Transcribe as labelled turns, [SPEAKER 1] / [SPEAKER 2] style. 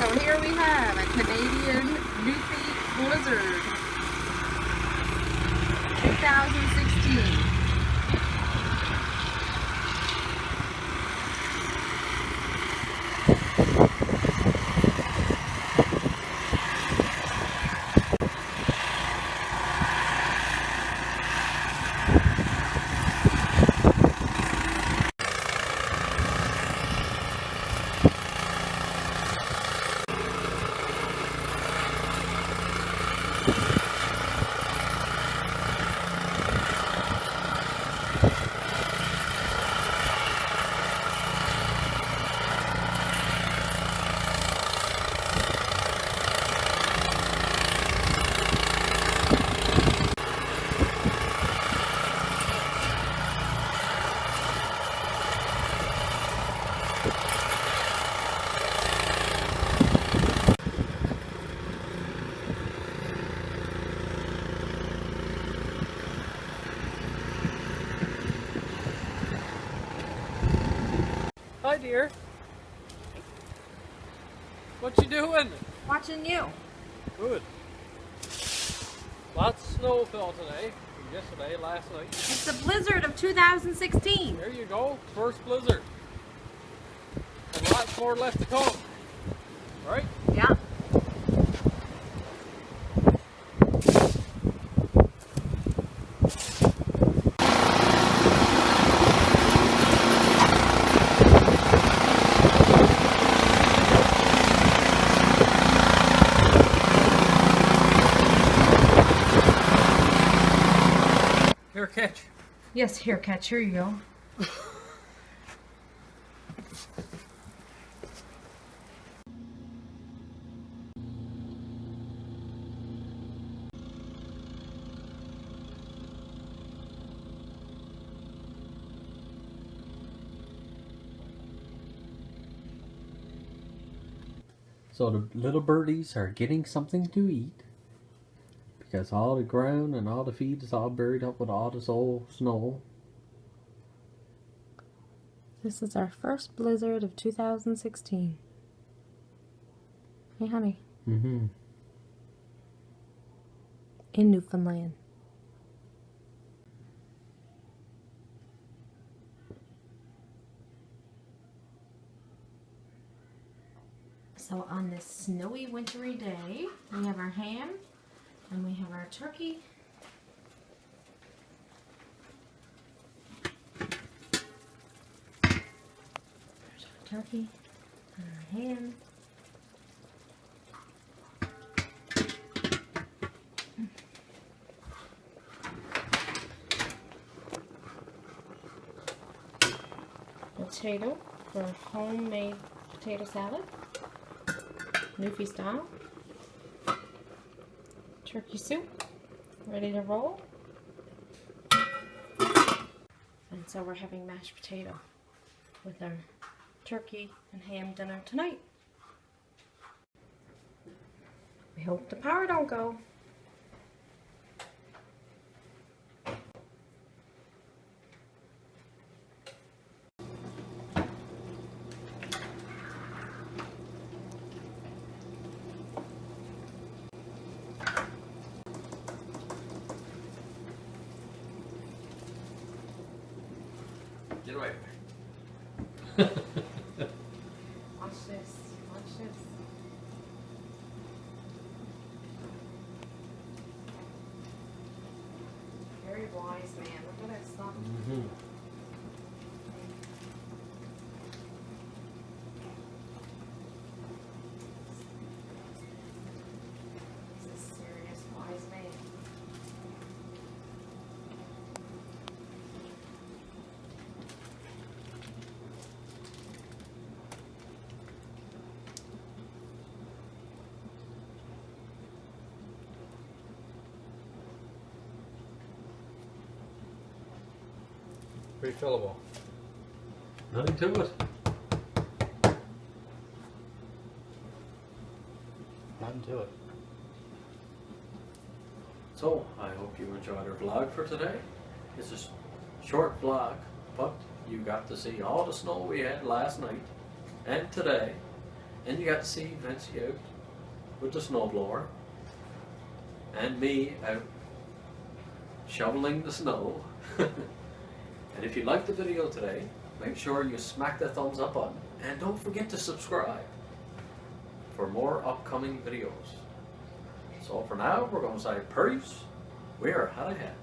[SPEAKER 1] So here we have a Canadian Newfie blizzard 2016.
[SPEAKER 2] Hi dear. What you doing?
[SPEAKER 1] Watching you.
[SPEAKER 2] Good. Lots of snow fell today. Yesterday, last night.
[SPEAKER 1] It's the blizzard of 2016.
[SPEAKER 2] There you go. First blizzard. And lots more left to come. Right?
[SPEAKER 1] Yeah.
[SPEAKER 2] Here, catch.
[SPEAKER 1] Yes, here, catch. Here you go.
[SPEAKER 2] So the little birdies are getting something to eat because all the ground and all the feed is all buried up with all this old snow.
[SPEAKER 1] This is our first blizzard of 2016. Hey, honey.
[SPEAKER 2] Mm-hmm.
[SPEAKER 1] In Newfoundland. So on this snowy, wintry day, we have our ham and we have our turkey. There's our turkey and our ham. Potato for homemade potato salad. Newfie style. Turkey soup, ready to roll. And so we're having mashed potato with our turkey and ham dinner tonight. We hope the power don't go.
[SPEAKER 2] Get away.
[SPEAKER 1] Watch this. Watch this. Very wise man. Look at that stuff.
[SPEAKER 2] Mm-hmm.
[SPEAKER 1] He's a serious wise man.
[SPEAKER 2] Refillable. Nothing to it. Nothing to it. So, I hope you enjoyed our vlog for today. It's a short vlog, but you got to see all the snow we had last night and today. And you got to see Vincie out with the snowblower and me out shoveling the snow. And if you liked the video today, make sure you smack the thumbs up button and don't forget to subscribe for more upcoming videos. So for now, we're going to say peace. We're head ahead.